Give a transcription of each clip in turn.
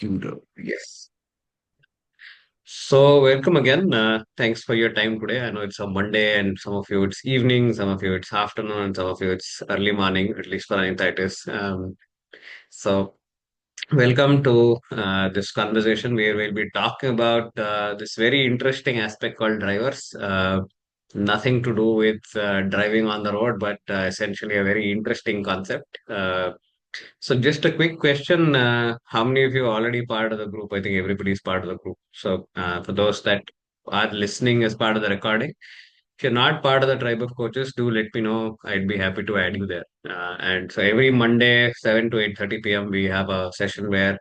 Judo. Yes. So, welcome again. Thanks for your time today. I know it's a Monday, and some of you it's evening, some of you it's afternoon, and some of you it's early morning, at least for Anita it is. So, welcome to this conversation where we'll be talking about this very interesting aspect called drivers. Nothing to do with driving on the road, but essentially a very interesting concept. So just a quick question. How many of you are already part of the group? I think everybody is part of the group. So for those that are listening as part of the recording, if you're not part of the tribe of coaches, do let me know. I'd be happy to add you there. And so every Monday, 7 to 8:30 p.m., we have a session where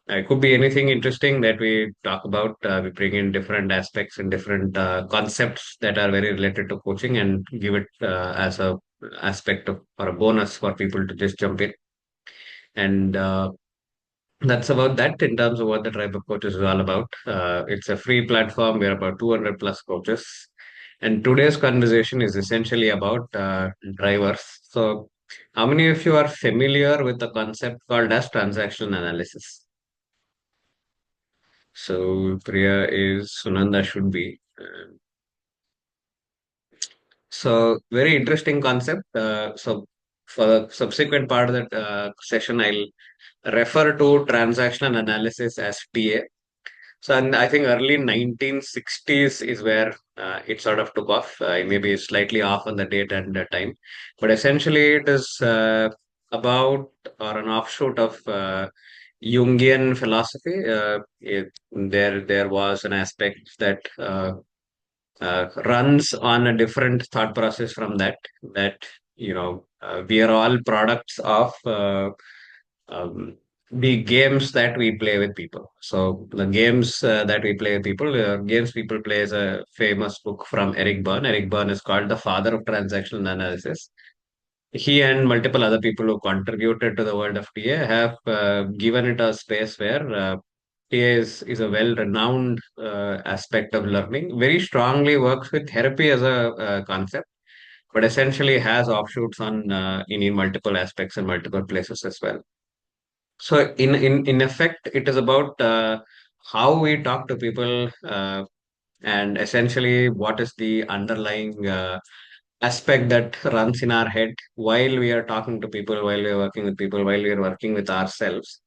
it could be anything interesting that we talk about. We bring in different aspects and different concepts that are very related to coaching and give it as a aspect of or a bonus for people to just jump in. And that's about that in terms of what the Tribe of Coaches is all about. It's a free platform. We're about 200 plus coaches. And today's conversation is essentially about drivers. So, how many of you are familiar with the concept called as transaction analysis? So, Priya is, Sunanda should be. So, very interesting concept. So, for the subsequent part of that session, I'll refer to transactional analysis as TA. So, and I think early 1960s is where it sort of took off. Maybe slightly off on the date and the time, but essentially it is about or an offshoot of Jungian philosophy. There was an aspect that runs on a different thought process from that. That we are all products of. Um, the games that we play with people. So the games that we play with people, games people play is a famous book from Eric Berne. Eric Berne is called the father of transactional analysis. He and multiple other people who contributed to the world of TA have given it a space where TA is a well-renowned aspect of learning. Very strongly works with therapy as a concept, but essentially has offshoots on in multiple aspects and multiple places as well. So in effect, it is about how we talk to people and essentially what is the underlying aspect that runs in our head while we are talking to people, while we are working with people, while we are working with ourselves.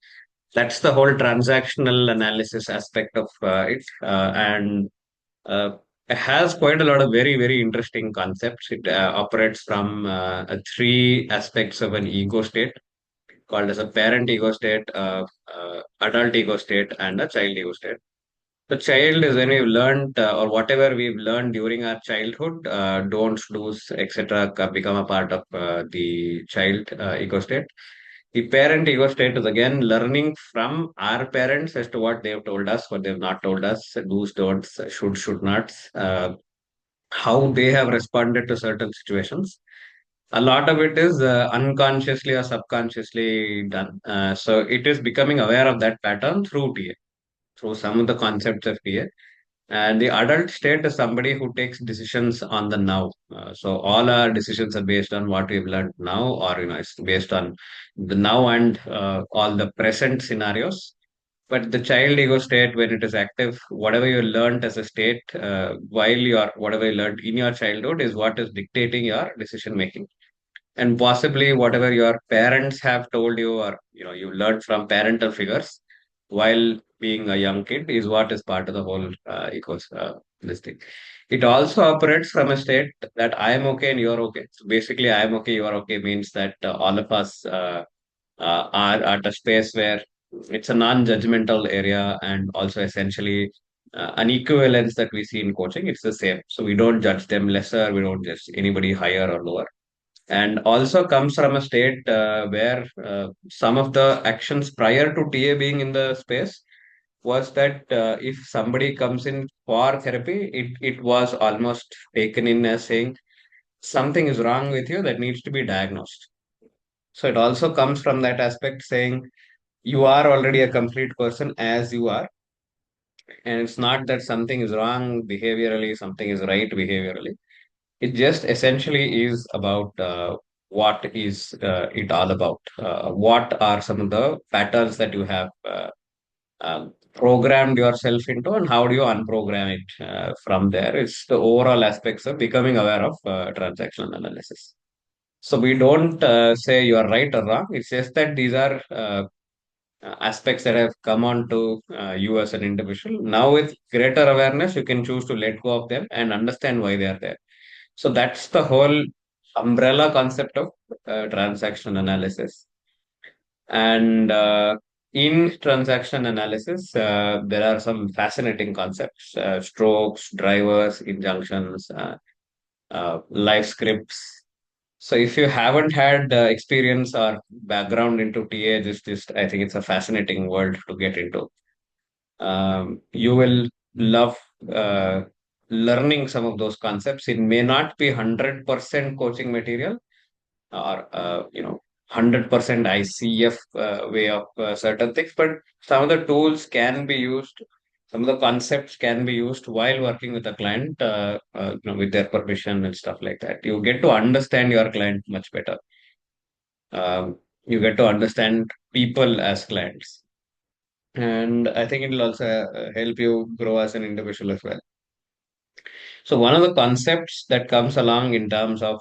That's the whole transactional analysis aspect of it, and uh, it has quite a lot of very interesting concepts. It operates from three aspects of an ego state called as a parent ego state, adult ego state, and a child ego state. The child is when we've learned or whatever we've learned during our childhood, don'ts, do's, etc., become a part of the child ego state. The parent ego state is again learning from our parents as to what they've told us, what they've not told us, do's, don'ts, should nots, how they have responded to certain situations. A lot of it is unconsciously or subconsciously done. So it is becoming aware of that pattern through TA, through some of the concepts of TA. And the adult state is somebody who takes decisions on the now. So all our decisions are based on what we've learned now, or it's based on the now and all the present scenarios. But the child ego state, when it is active, whatever you learned as a state, while you are whatever you learned in your childhood is what is dictating your decision making, and possibly whatever your parents have told you or you learned from parental figures while being a young kid is what is part of the whole this thing. It also operates from a state that I am okay and you're okay. So basically I am okay, you are okay means that all of us are at a space where it's a non-judgmental area, and also essentially an equivalence that we see in coaching, it's the same. So we don't judge them lesser, we don't judge anybody higher or lower, and also comes from a state where some of the actions prior to TA being in the space was that if somebody comes in for therapy, it was almost taken in as saying something is wrong with you that needs to be diagnosed. So it also comes from that aspect saying you are already a complete person as you are, and it's not that something is wrong behaviorally, something is right behaviorally. It just essentially is about what is it all about? What are some of the patterns that you have? programmed yourself into, and how do you unprogram it from there. It's the overall aspects of becoming aware of transactional analysis. So we don't say you are right or wrong. It's just that these are aspects that have come on to you as an individual. Now, with greater awareness, you can choose to let go of them and understand why they are there. So that's the whole umbrella concept of transaction analysis. And in transaction analysis, there are some fascinating concepts: strokes, drivers, injunctions, live scripts. So if you haven't had experience or background into TA, just I think it's a fascinating world to get into. You will love uh, learning some of those concepts. It may not be 100% coaching material, or 100% ICF way of certain things, but some of the tools can be used, some of the concepts can be used while working with a client, with their permission and stuff like that. You get to understand your client much better. You get to understand people as clients, and I think it will also help you grow as an individual as well. So one of the concepts that comes along in terms of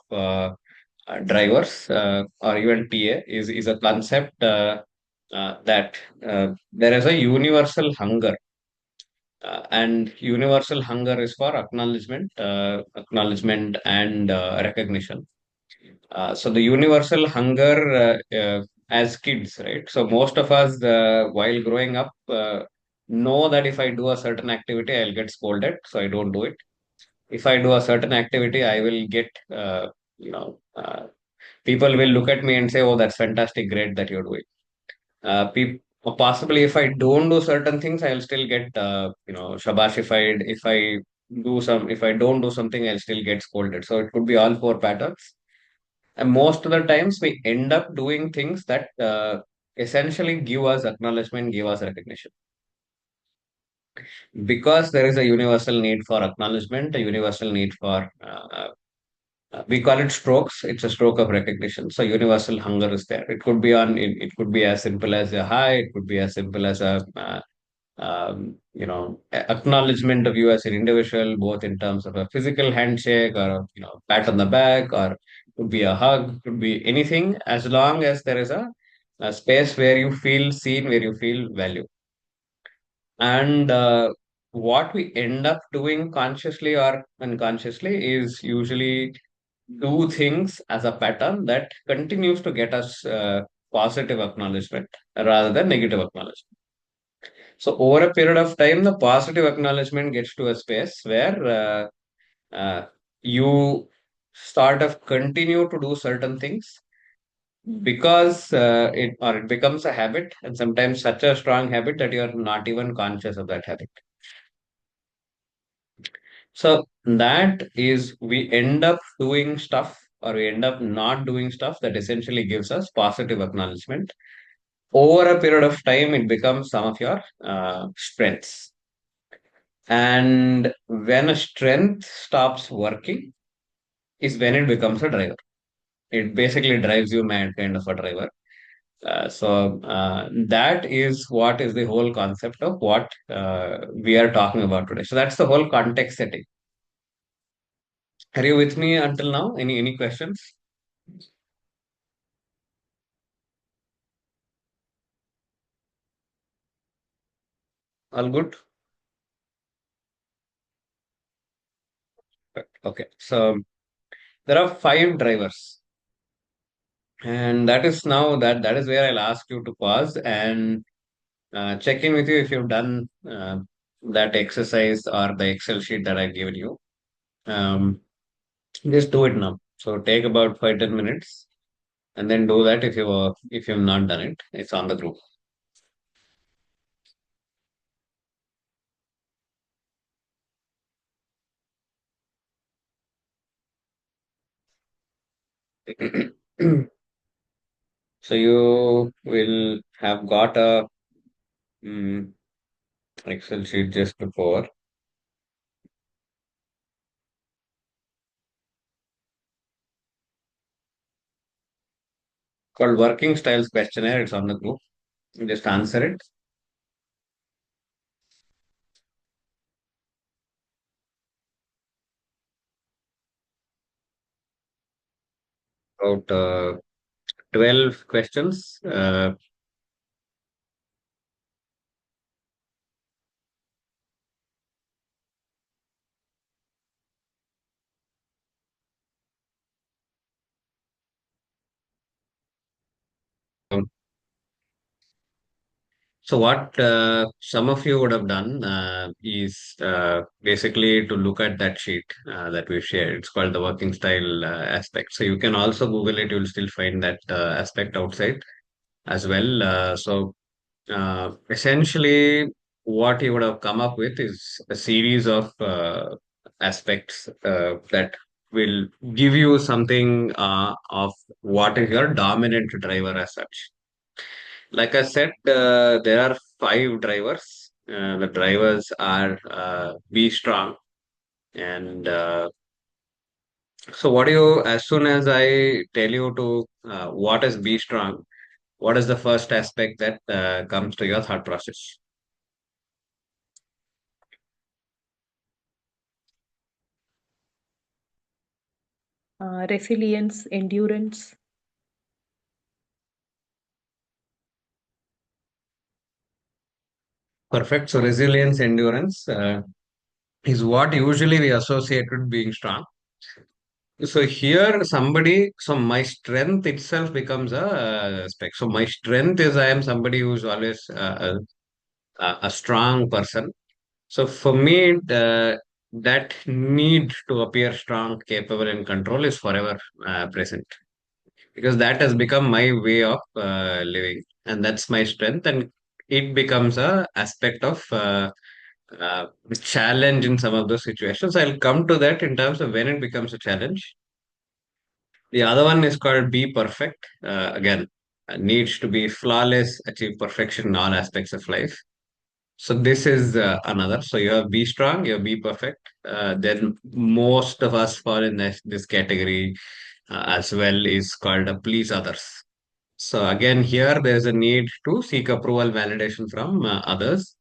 drivers or even TA is a concept that there is a universal hunger, and universal hunger is for acknowledgement and recognition. So the universal hunger as kids, right? So most of us, while growing up, know that if I do a certain activity, I'll get scolded, so I don't do it. If I do a certain activity, I will get, you know, uh, people will look at me and say, "Oh, that's fantastic, great that you're doing." Possibly, if I don't do certain things, I'll still get, shabashified. If I don't do something, I'll still get scolded. So it could be all four patterns. And most of the times, we end up doing things that essentially give us acknowledgement, give us recognition, because there is a universal need for acknowledgement, a universal need for we call it strokes. It's a stroke of recognition. So universal hunger is there. It could be as simple as a hi. It could be as simple as a acknowledgement of you as an individual, both in terms of a physical handshake or pat on the back, or it could be a hug. It could be anything, as long as there is a space where you feel seen, where you feel value. And what we end up doing consciously or unconsciously is usually do things as a pattern that continues to get us positive acknowledgement rather than negative acknowledgement. So over a period of time, the positive acknowledgement gets to a space where you start of continue to do certain things because it becomes a habit, and sometimes such a strong habit that you are not even conscious of that habit. So that is, we end up doing stuff or we end up not doing stuff that essentially gives us positive acknowledgement. Over a period of time, it becomes some of your strengths. And when a strength stops working, is when it becomes a driver. It basically drives you mad, kind of a driver. So that is what is the whole concept of what we are talking about today. So that's the whole context setting. Are you with me until now? Any questions? All good? Okay. So there are five drivers, and that is where I'll ask you to pause and check in with you if you've done that exercise or the Excel sheet that I've given you. Um, just do it now. So take about 5-10 minutes and then do that if you've not done it. It's on the group. So you will have got a mm, Excel sheet just before, called Working Styles Questionnaire. It's on the group. You just answer it. about 12 questions. So what some of you would have done is basically to look at that sheet that we shared. It's called the working style aspect. So you can also Google it. You'll still find that aspect outside as well. Essentially, what you would have come up with is a series of aspects that will give you something of what is your dominant driver as such. Like I said, there are five drivers. The drivers are be strong. And so, what do you, as soon as I tell you to what is be strong, what is the first aspect that comes to your thought process? Resilience, endurance. Perfect. So, resilience, endurance is what usually we associate with being strong. So, here somebody, so my strength itself becomes a spec. So, my strength is I am somebody who's always a strong person. So for me, that need to appear strong, capable, and control is forever present because that has become my way of living, and that's my strength, and it becomes a aspect of uh, challenge in some of those situations. I'll come to that in terms of when it becomes a challenge. The other one is called be perfect. Again, needs to be flawless, achieve perfection in all aspects of life. So this is another. So you have be strong, you have be perfect. Then most of us fall in this category as well is called a please others. So again, here there's a need to seek approval, validation from others,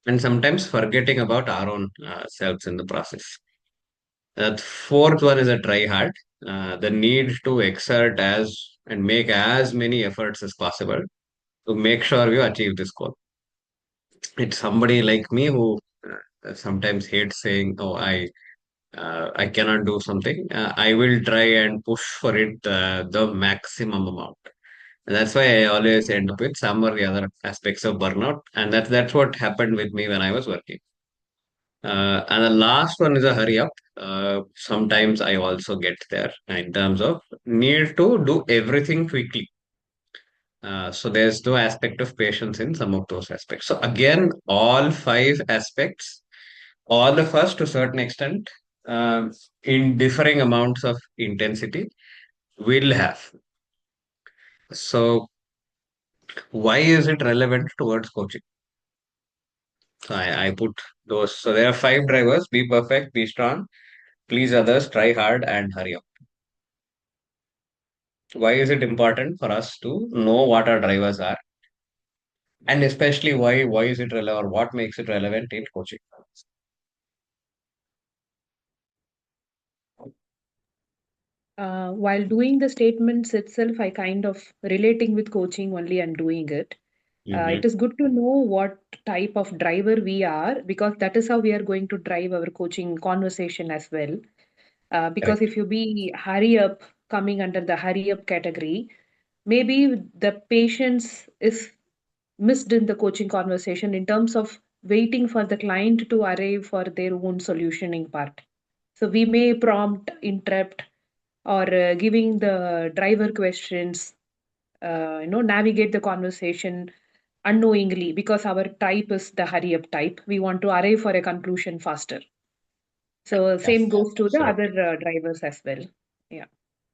and sometimes forgetting about our own selves in the process. The fourth one is a try hard. The need to exert as and make as many efforts as possible to make sure you achieve this goal. It's somebody like me who sometimes hates saying, "Oh, I cannot do something." I will try and push for it the maximum amount. And that's why I always end up with some or the other aspects of burnout, and that's what happened with me when I was working. And the last one is a hurry up. Sometimes I also get there in terms of need to do everything quickly. So there's no aspect of patience in some of those aspects. So again, all five aspects, all of us to a certain extent, in differing amounts of intensity, will have. So why is it relevant towards coaching? So I put those. So there are five drivers: be perfect, be strong, please others, try hard, and hurry up. Why is it important for us to know what our drivers are, and especially why is it relevant? Or what makes it relevant in coaching? While doing the statements itself, I kind of relating with coaching only and doing it. It Hmm. is good to know what type of driver we are because that is how we are going to drive our coaching conversation as well. Because Correct. if you be hurry up, coming under the hurry up category, maybe the patience is missed in the coaching conversation in terms of waiting for the client to arrive for their own solutioning part. So we may prompt, interrupt, or giving the driver questions, navigate the conversation unknowingly because our type is the hurry up type. We want to arrive for a conclusion faster. So Yes, same goes to the other absolutely. drivers as well. Yeah.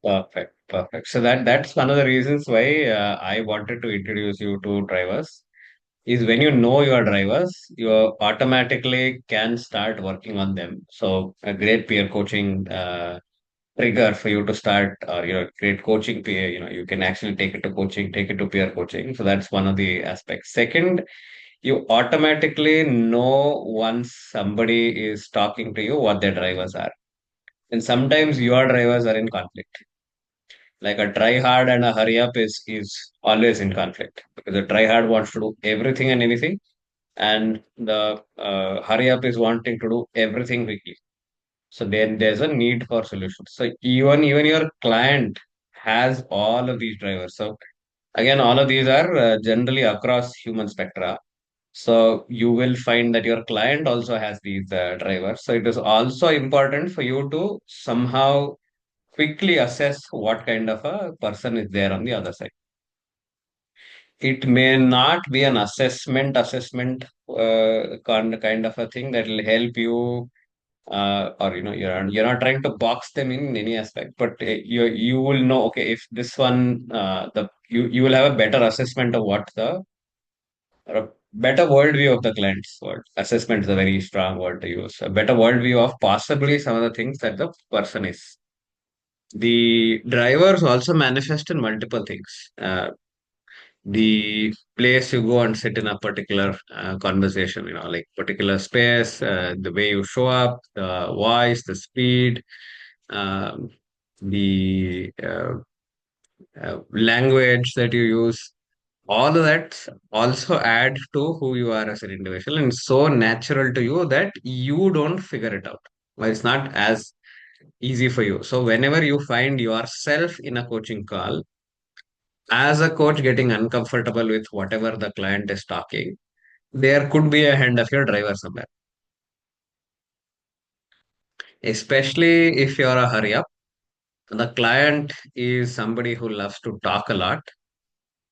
Perfect, perfect. So that's one of the reasons why I wanted to introduce you to drivers. Is when you know your drivers, you automatically can start working on them. So a great peer coaching trigger for you to start, or great coaching peer. You can actually take it to coaching, take it to peer coaching. So that's one of the aspects. Second, you automatically know once somebody is talking to you what their drivers are, and sometimes your drivers are in conflict. Like a try hard and a hurry up is always in conflict, because the try hard wants to do everything and anything, and the hurry up is wanting to do everything quickly. So then there's a need for solutions. So even your client has all of these drivers. So again, all of these are generally across human spectra. So you will find that your client also has these drivers. So it is also important for you to somehow quickly assess what kind of a person is there on the other side. It may not be an assessment kind of a thing that will help you, or you're not trying to box them in any aspect, but you will know, okay, if this one, the you will have a better assessment of what the, or a better worldview of the client's word. Assessment is a very strong word to use. A better worldview of possibly some of the things that the person is. The drivers also manifest in multiple things. The place you go and sit in a particular conversation, like particular space, the way you show up, the voice, the speed, um, the language that you use, all of that also add to who you are as an individual, and so natural to you that you don't figure it out. Well, it's not as easy for you. So whenever you find yourself in a coaching call, as a coach getting uncomfortable with whatever the client is talking, there could be a hand of your driver somewhere. Especially if you're a hurry up, the client is somebody who loves to talk a lot.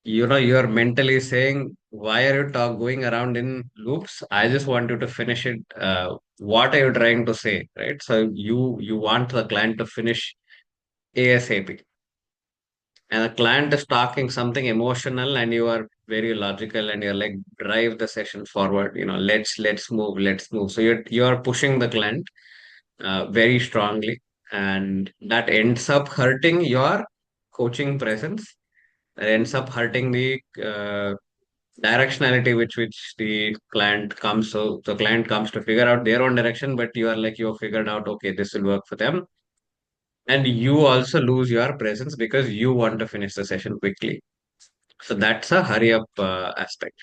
You're mentally saying, why are you going around in loops? I just want you to finish it. What are you trying to say? Right? So you want the client to finish ASAP. And the client is talking something emotional, and you are very logical, and you're like, drive the session forward, let's move. So you're pushing the client very strongly, and that ends up hurting your coaching presence. That ends up hurting the directionality which the client comes. So the client comes to figure out their own direction, but you are like, you've figured out, okay, this will work for them. And you also lose your presence because you want to finish the session quickly. So that's a hurry up aspect.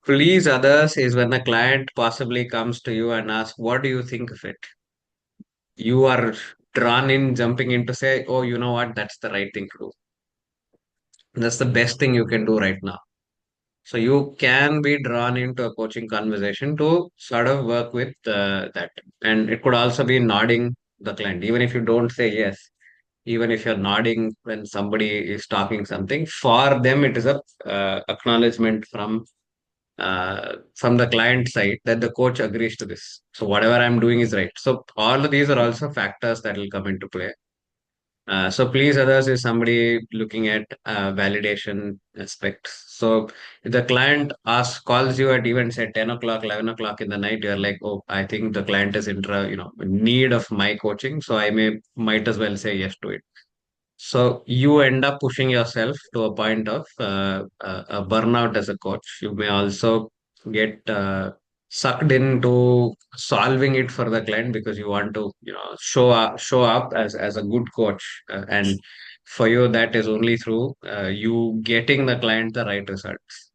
Please others is when a client possibly comes to you and asks, what do you think of it? You are drawn in, jumping in to say, oh, you know what, that's the right thing to do. That's the best thing you can do right now. So you can be drawn into a coaching conversation to sort of work with that. And it could also be nodding the client, even if you don't say yes. Even if you're nodding when somebody is talking something, for them it is a acknowledgement from the client side that the coach agrees to this. So whatever I'm doing is right. So all of these are also factors that will come into play. So please others is somebody looking at validation aspects. So if the client calls you at even say 10 o'clock, 11 o'clock in the night, you're like, oh, I think the client is in need of my coaching. So I might as well say yes to it. So you end up pushing yourself to a point of a burnout as a coach. You may also get sucked into solving it for the client because you want to, show up as a good coach, and for you that is only through you getting the client the right results.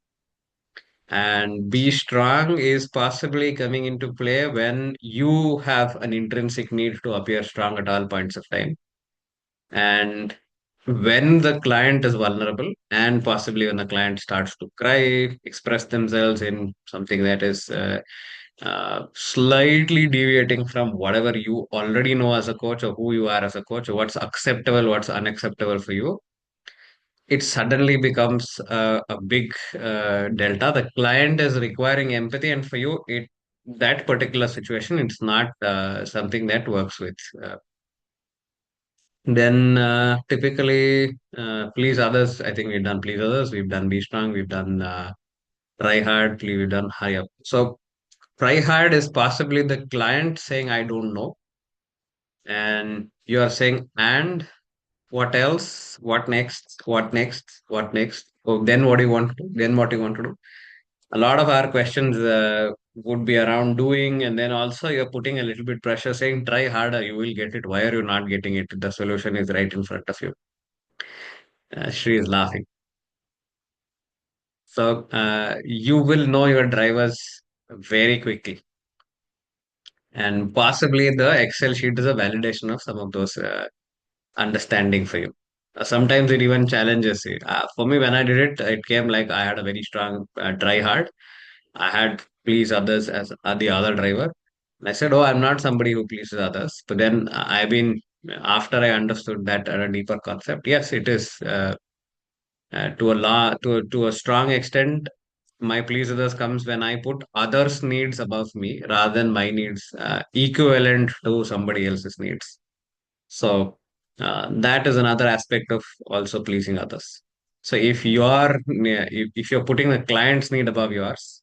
And be strong is possibly coming into play when you have an intrinsic need to appear strong at all points of time, and when the client is vulnerable, and possibly when the client starts to cry, express themselves in something that is slightly deviating from whatever you already know as a coach, or who you are as a coach, or what's acceptable, what's unacceptable for you, it suddenly becomes a big delta. The client is requiring empathy, and for you, that particular situation, it's not something that works with. Then typically, please others. I think we've done please others. We've done be strong. We've done try hard. We've done hurry up. So try hard is possibly the client saying, "I don't know," and you are saying, "And what else? What next? What next? What next? Oh, then what do you want to do? Then what do you want to do?" A lot of our questions would be around doing, and then also you're putting a little bit pressure, saying, "Try harder. You will get it. Why are you not getting it? The solution is right in front of you." Shri is laughing. So you will know your drivers very quickly, and possibly the Excel sheet is a validation of some of those understanding for you. Sometimes it even challenges you. For me, when I did it, it came like I had a very strong try hard. I had please others as the other driver. And I said, "Oh, I'm not somebody who pleases others." But then I've been after I understood that at a deeper concept. Yes, it is to a to a strong extent. My please others comes when I put others' needs above me rather than my needs equivalent to somebody else's needs. So that is another aspect of also pleasing others. So if you're putting the client's need above yours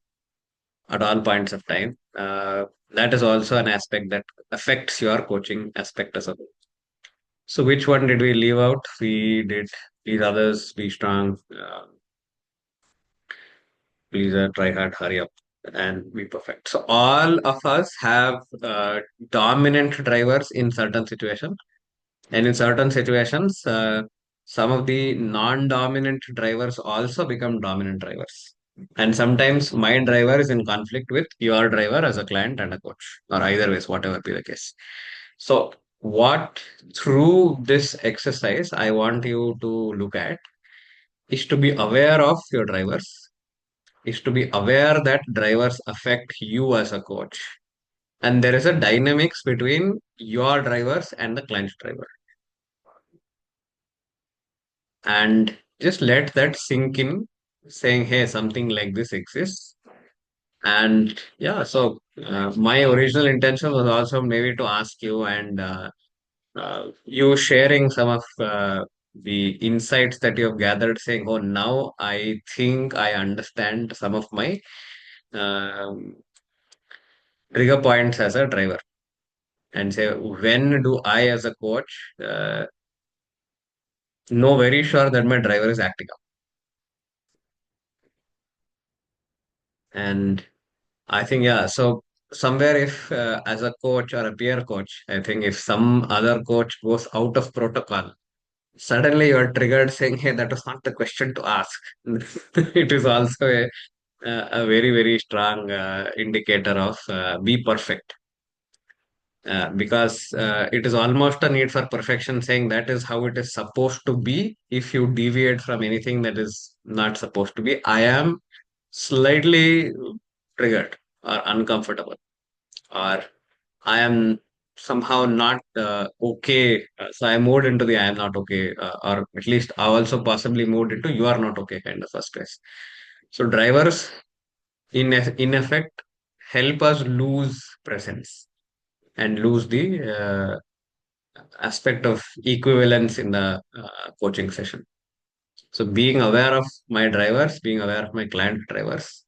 at all points of time, that is also an aspect that affects your coaching aspect as a whole. So which one did we leave out? We did please others, be strong, please try hard, hurry up, and be perfect. So all of us have dominant drivers in certain situations. And in certain situations, some of the non-dominant drivers also become dominant drivers. And sometimes my driver is in conflict with your driver as a client and a coach, or either ways, whatever be the case. So, what through this exercise I want you to look at is to be aware of your drivers, is to be aware that drivers affect you as a coach. And there is a dynamics between your drivers and the client's driver, and just let that sink in, saying hey, something like this exists. And yeah, so my original intention was also maybe to ask you, and you sharing some of the insights that you have gathered, saying oh, now I think I understand some of my um, trigger points as a driver, and say when do I as a coach know very sure that my driver is acting up. And I think, yeah. So somewhere, if as a coach or a peer coach, I think if some other coach goes out of protocol, suddenly you're triggered saying, "Hey, that was not the question to ask." It is also a very, very strong indicator of be perfect. Because it is almost a need for perfection, saying that is how it is supposed to be. If you deviate from anything that is not supposed to be, I am slightly triggered or uncomfortable, or I am somehow not okay. So I moved into the I am not okay, or at least I also possibly moved into you are not okay kind of a space. So drivers, in effect, help us lose presence and lose the aspect of equivalence in the coaching session. So being aware of my drivers, being aware of my client drivers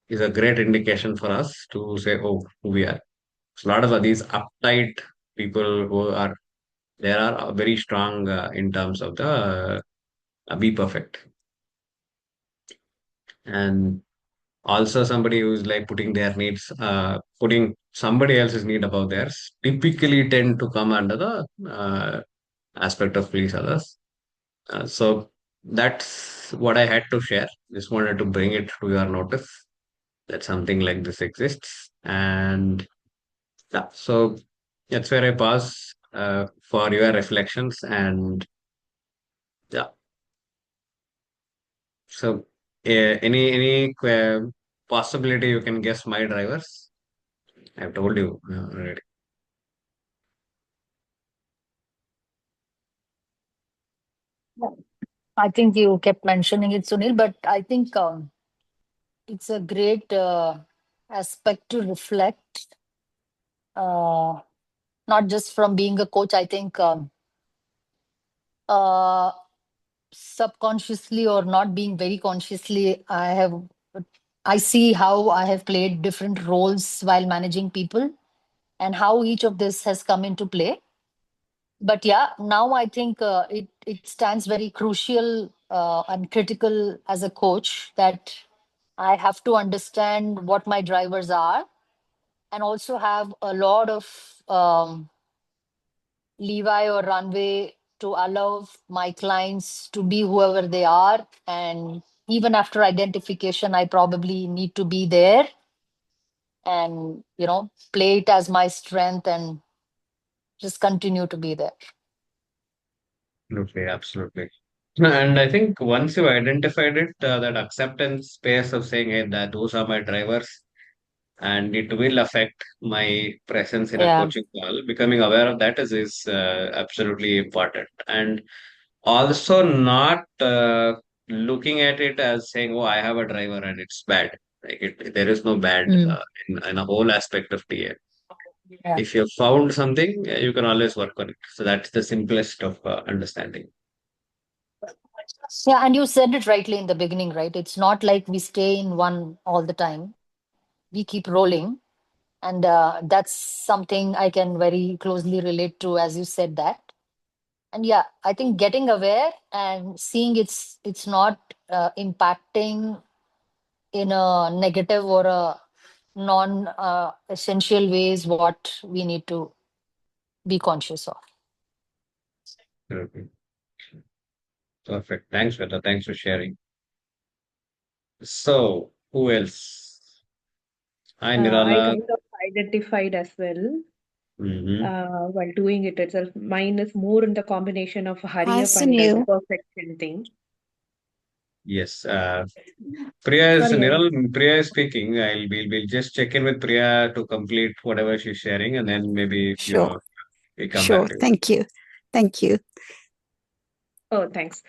is a great indication for us to say, oh, who we are. So a lot of these uptight people who are there are very strong in terms of the be perfect, and also somebody who's like putting their needs, putting somebody else's need above theirs, typically tend to come under the aspect of please others. So that's what I had to share. Just wanted to bring it to your notice that something like this exists. And yeah, so that's where I pause for your reflections. And yeah, so any possibility you can guess my drivers? I've told you already. Yeah. I think you kept mentioning it, Sunil, but I think it's a great aspect to reflect, uh, not just from being a coach. I think uh, subconsciously or not being very consciously, I see how I have played different roles while managing people and how each of this has come into play. But yeah, now I think it stands very crucial and critical as a coach that I have to understand what my drivers are and also have a lot of leeway or runway to allow my clients to be whoever they are. And even after identification, I probably need to be there and, play it as my strength and just continue to be there. Absolutely, absolutely. And I think once you identified it, that acceptance space of saying, hey, that those are my drivers, and it will affect my presence in a Yeah. coaching call. Becoming aware of that is absolutely important. And also not looking at it as saying, oh, I have a driver and it's bad. There is no bad Mm. in a whole aspect of TA. Yeah. If you've found something, you can always work on it. So that's the simplest of understanding. Yeah, and you said it rightly in the beginning, right? It's not like we stay in one all the time. We keep rolling. And that's something I can very closely relate to, as you said that. And yeah, I think getting aware and seeing it's not impacting in a negative or a non essential ways what we need to be conscious of. Okay. Perfect. Thanks, Veda. Thanks for sharing. So, who else? Hi, I Nirala. kind of identified as well Hmm. while doing it itself. Mine is more in the combination of hurry Hi, up and the Sunil. perfection thing. Yes. Priya is Sorry, Niral. Priya is speaking. We'll just check in with Priya to complete whatever she's sharing, and then maybe Sure, we come back sure. to you. Thank you. Thank you. oh, thanks.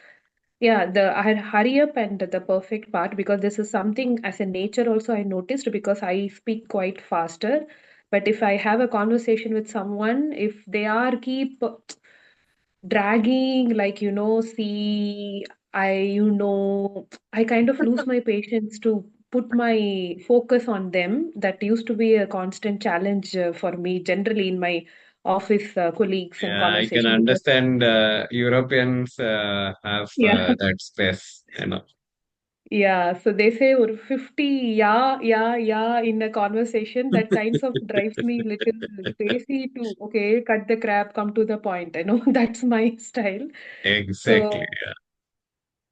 Yeah, the hurry up and the perfect part, because this is something as a nature also I noticed, because I speak quite faster. But if I have a conversation with someone, if they are keep dragging, like, see, I kind of lose my patience to put my focus on them. That used to be a constant challenge for me, generally in my office colleagues and Yeah, I can conversation, because understand Europeans have yeah. that space. You know. Yeah, so they say or 50, yeah, yeah, yeah, in a conversation. That kinds of drives me little crazy to, okay, cut the crap, come to the point. That's my style. Exactly.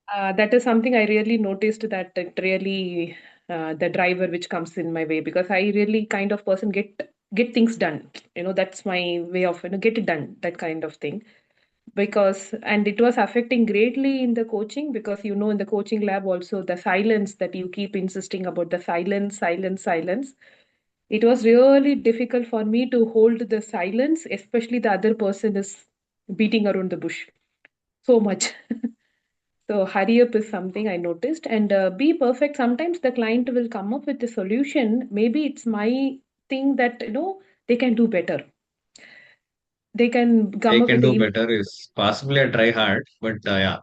So that is something I really noticed, that it really the driver which comes in my way, because I really kind of person get things done. That's my way of get it done, that kind of thing. Because and it was affecting greatly in the coaching, because in the coaching lab also, the silence that you keep insisting about, the silence, silence, silence. It was really difficult for me to hold the silence, especially the other person is beating around the bush so much. So hurry up is something I noticed, and be perfect. Sometimes the client will come up with a solution. Maybe it's my thing that they can do better. They can come They up can with do the better is possibly a try hard, but yeah,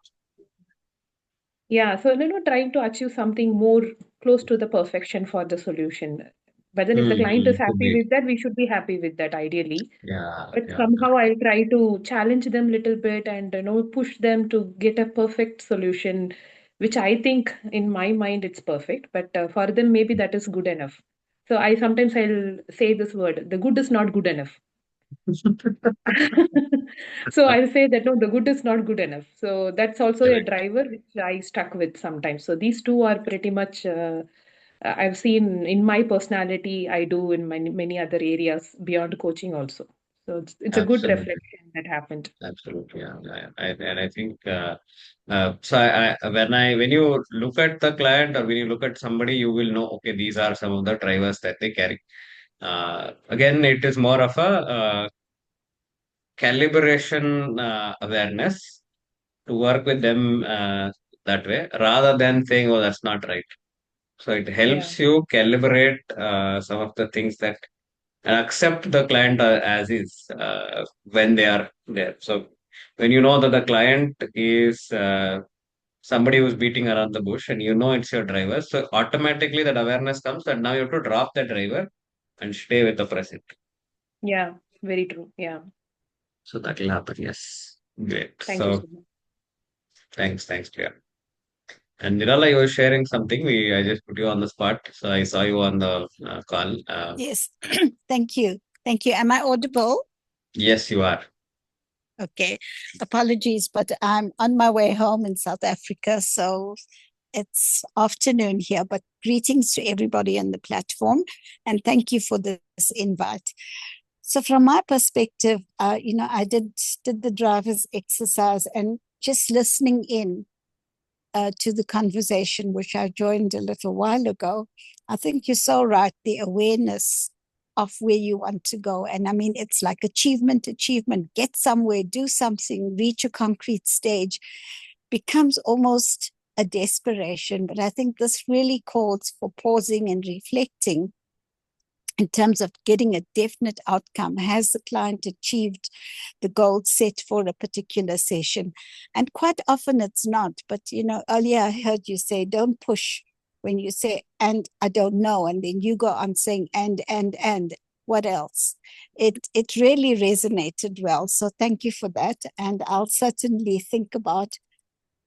yeah. So trying to achieve something more close to the perfection for the solution. But then if the client is could happy be. with that, we should be happy with that ideally. Yeah, But yeah. somehow I try to challenge them little bit, and push them to get a perfect solution, which I think in my mind it's perfect, but for them maybe that is good enough. So I sometimes I'll say this word: the good is not good enough. So I'll say that no, the good is not good enough. So that's also a Correct. driver which I stuck with sometimes. So these two are pretty much I've seen in my personality. I do in many other areas beyond coaching also. So it's a good Absolutely. reflection that happened. Absolutely. Yeah. And I think so. When you look at the client or when you look at somebody, you will know, okay, these are some of the drivers that they carry. Again, it is more of a calibration awareness to work with them that way rather than saying, oh, that's not right. So it Yeah. helps you calibrate some of the things that and accept the client as is when they are there. So when you know that the client is somebody who's beating around the bush and you know it's your driver, so automatically that awareness comes that now you have to drop the driver and stay with the present. Yeah. Very true. Yeah. So that will happen. Yes. Great. Thank you So so much. thanks, Priya. And Nirala, you were sharing something. I just put you on the spot, so I saw you on the call. Yes. Thank you. Thank you. Am I audible? Yes, you are. Okay. Apologies, but I'm on my way home in South Africa. So it's afternoon here, but greetings to everybody on the platform. And thank you for this invite. So from my perspective, I did the driver's exercise and just listening in to the conversation, which I joined a little while ago. I think you're so right. The awareness of where you want to go. And I mean, it's like achievement, get somewhere, do something, reach a concrete stage becomes almost a desperation. But I think this really calls for pausing and reflecting in terms of getting a definite outcome. Has the client achieved the goal set for a particular session? And quite often it's not. But, earlier I heard you say, don't push when you say, and I don't know. And then you go on saying, and what else? It really resonated well. So thank you for that. And I'll certainly think about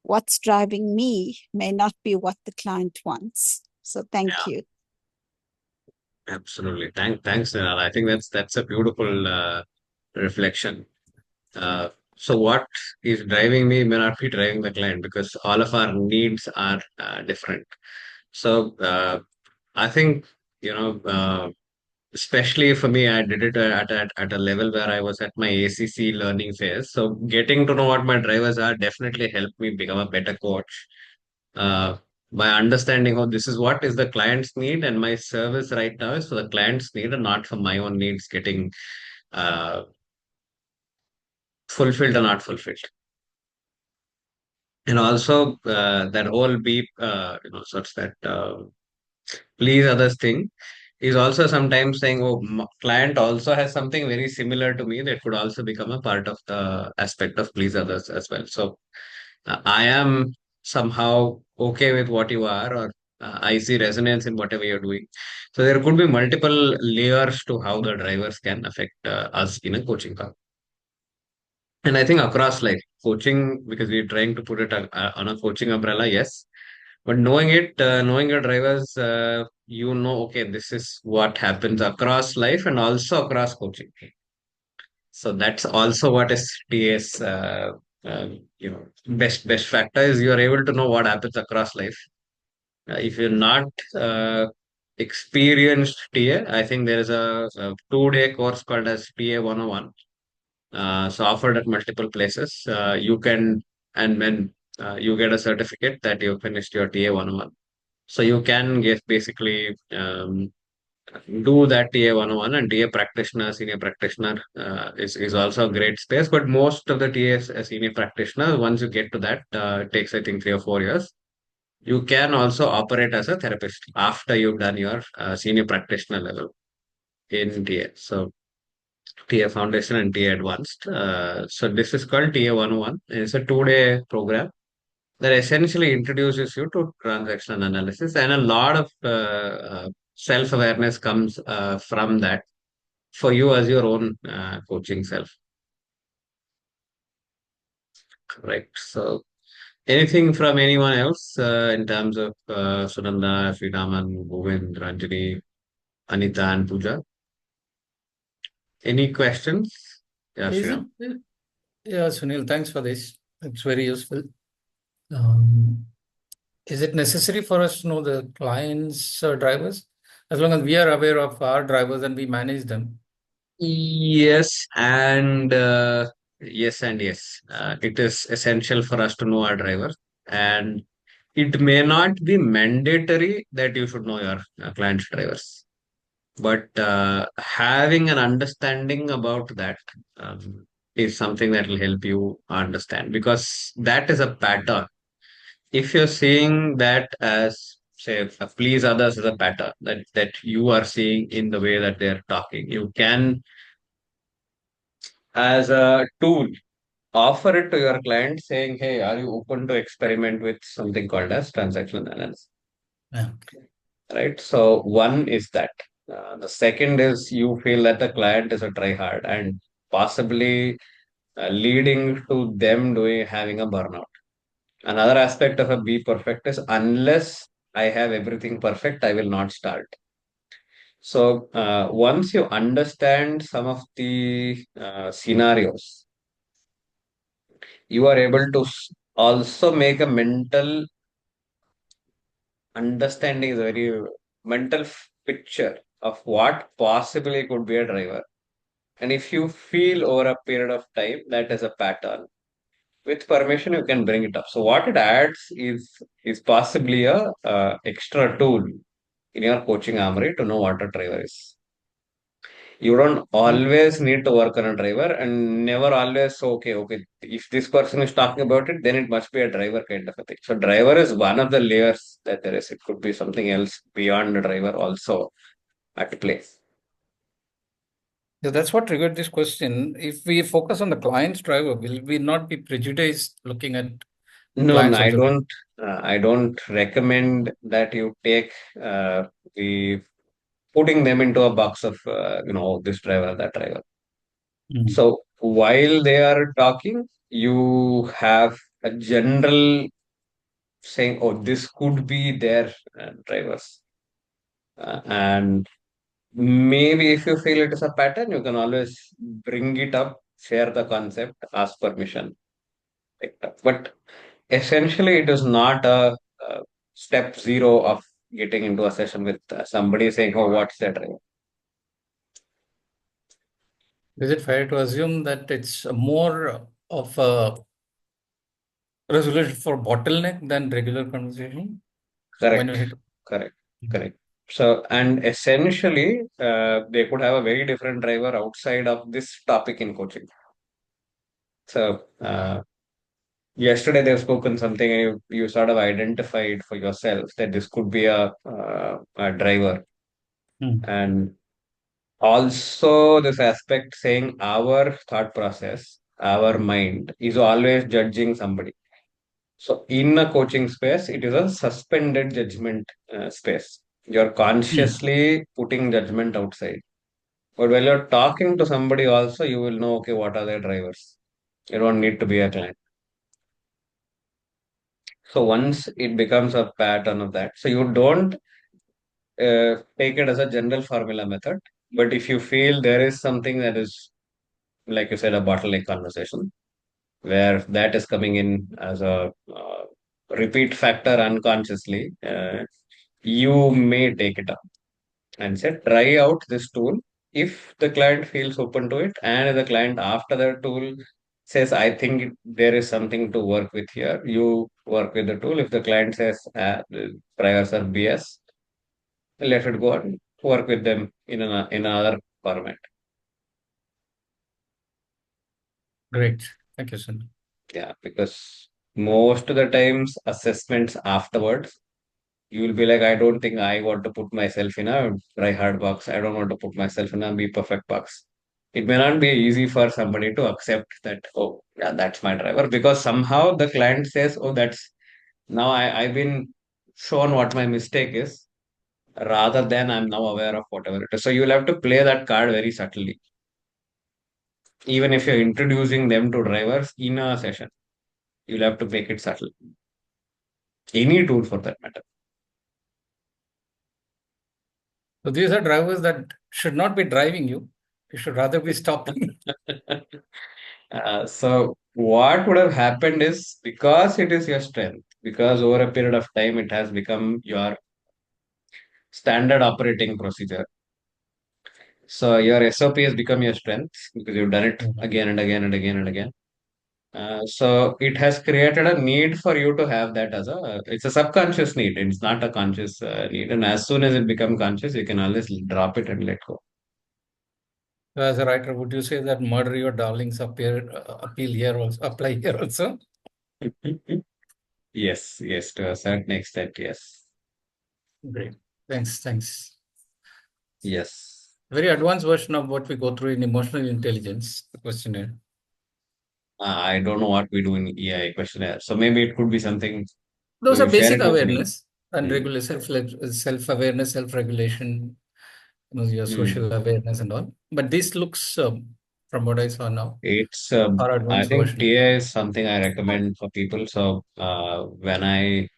what's driving me may not be what the client wants. So thank you. Absolutely. Thanks, Nirala. I think that's a beautiful reflection. So what is driving me may not be driving the client, because all of our needs are different. So I think, you know, especially for me, I did it at a level where I was at my ACC learning phase. So getting to know what my drivers are definitely helped me become a better coach. Uh, by understanding, oh, this is what is the client's need, and my service right now is for the client's need and not for my own needs getting uh, fulfilled or not fulfilled. And also that whole beep, such that please others thing is also sometimes saying, oh, client also has something very similar to me that could also become a part of the aspect of please others as well. So I am somehow okay with what you are, or I see resonance in whatever you're doing. So there could be multiple layers to how the drivers can affect us in a coaching call. And I think across life, coaching, because we're trying to put it on a coaching umbrella, yes. But knowing your drivers, okay, this is what happens across life and also across coaching. So that's also what is TA's, best factor is you are able to know what happens across life. If you're not experienced TA, I think there is a 2-day course called as TA 101. So offered at multiple places. You can, and when you get a certificate that you finished your TA 101. So you can get basically do that TA 101, and TA practitioner, senior practitioner is also a great space. But most of the TAs, senior practitioner, once you get to that, it takes, I think, 3 or 4 years. You can also operate as a therapist after you've done your senior practitioner level in TA. So TA Foundation and TA Advanced. So this is called TA 101. It's a 2-day program that essentially introduces you to transactional analysis, and a lot of self-awareness comes from that for you as your own coaching self. Correct. So anything from anyone else in terms of Sunanda, Sridaman, Govind, Ranjani, Anita, and Pooja? Any questions? Yeah, Is Sriram. it? Yeah, Sunil, thanks for this. It's very useful. Um, is it necessary for us to know the clients' drivers? As long as we are aware of our drivers and we manage them. Yes, and yes, and yes. It is essential for us to know our driver, and it may not be mandatory that you should know your client's drivers, but having an understanding about that is something that will help you understand, because that is a pattern. If you're seeing that as, say, please others as a pattern that you are seeing in the way that they're talking, you can, as a tool, offer it to your client saying, hey, are you open to experiment with something called as transactional analysis? Yeah. Right. So one is that. The second is you feel that the client is a try hard, and possibly leading to them having a burnout. Another aspect of a be perfect is, unless I have everything perfect, I will not start. So once you understand some of the scenarios, you are able to also make a mental understanding, is a very mental picture of what possibly could be a driver. And if you feel over a period of time that is a pattern, with permission you can bring it up. So what it adds is possibly a extra tool in your coaching armory to know what a driver is. You don't always need to work on a driver, and never always so okay, if this person is talking about it, then it must be a driver kind of a thing. So driver is one of the layers that there is. It could be something else beyond the driver also at play. Yeah, that's what triggered this question. If we focus on the client's driver, will we not be prejudiced looking at No, no, client's observation? I don't recommend that you take the putting them into a box of this driver, that driver. Mm. So while they are talking, you have a general saying, "Oh, this could be their drivers," and maybe if you feel it is a pattern, you can always bring it up, share the concept, ask permission, pick it up. But essentially, it is not a, step zero of getting into a session with somebody saying, "Oh, what's their driver?" Is it fair to assume that it's more of a resolution for bottleneck than regular conversation when you Correct, hit? correct, correct. So, and essentially, they could have a very different driver outside of this topic in coaching. So, yesterday they've spoken something, and you sort of identified for yourself that this could be a driver. Mm. And also, this aspect saying our thought process, our mind is always judging somebody. So, in a coaching space, it is a suspended judgment space. You're Mm. consciously putting judgment outside. But while you're talking to somebody, also, you will know, okay, what are their drivers? You don't need to be a client. So, once it becomes a pattern of that, so you don't take it as a general formula method. But if you feel there is something that is, like you said, a bottleneck conversation, where that is coming in as a repeat factor unconsciously, you may take it up and say, try out this tool. If the client feels open to it, and if the client after the tool says, I think there is something to work with here, you work with the tool. If the client says, the drivers are BS, let it go and work with them in another format. Great. Thank you, Sun. Yeah, because most of the times assessments afterwards, you will be like, I don't think I want to put myself in a try hard box. I don't want to put myself in a be perfect box. It may not be easy for somebody to accept that, oh, yeah, that's my driver, because somehow the client says, oh, that's now I've been shown what my mistake is, rather than I'm now aware of whatever it is. So you'll have to play that card very subtly, even if you're introducing them to drivers in a session. You'll have to make it subtle. Any tool for that matter. So these are drivers that should not be driving you. You should rather be stopping. So what would have happened is, because it is your strength, because over a period of time it has become your standard operating procedure. So your SOP has become your strength because you've done it Mhm. again and again and again and again. So it has created a need for you to have that as it's a subconscious need. It's not a conscious need. And as soon as it becomes conscious, you can always drop it and let go. So as a writer, would you say that murder your darlings appeal here also, apply here also? Yes, yes, to a certain extent, yes. Great. Thanks. Yes. Very advanced version of what we go through in emotional intelligence questionnaire. I don't know what we do in EI questionnaire. So maybe it could be something. Those You are share basic it with me. awareness and Mm. regular self-awareness, self-regulation, your Mm. social awareness and all. But this looks, from what I saw now, It's, far I advanced think version. TA is something I recommend for people. So when I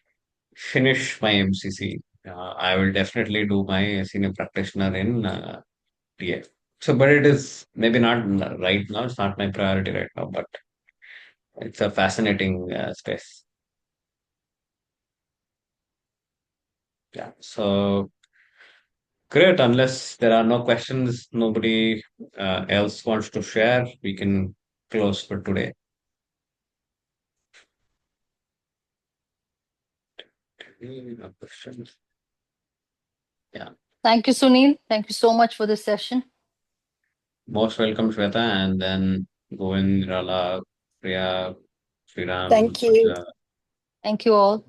finish my MCC, I will definitely do my senior practitioner in TA. So, but it is maybe not right now. It's not my priority right now, but It's a fascinating space. Yeah. So great. Unless there are no questions, nobody else wants to share, we can close for today. No questions. Yeah. Thank you, Sunil. Thank you so much for this session. Most welcome, Shweta, and then Govind, Rala, Priya, Sriram, Thank you. Angela. Thank you all.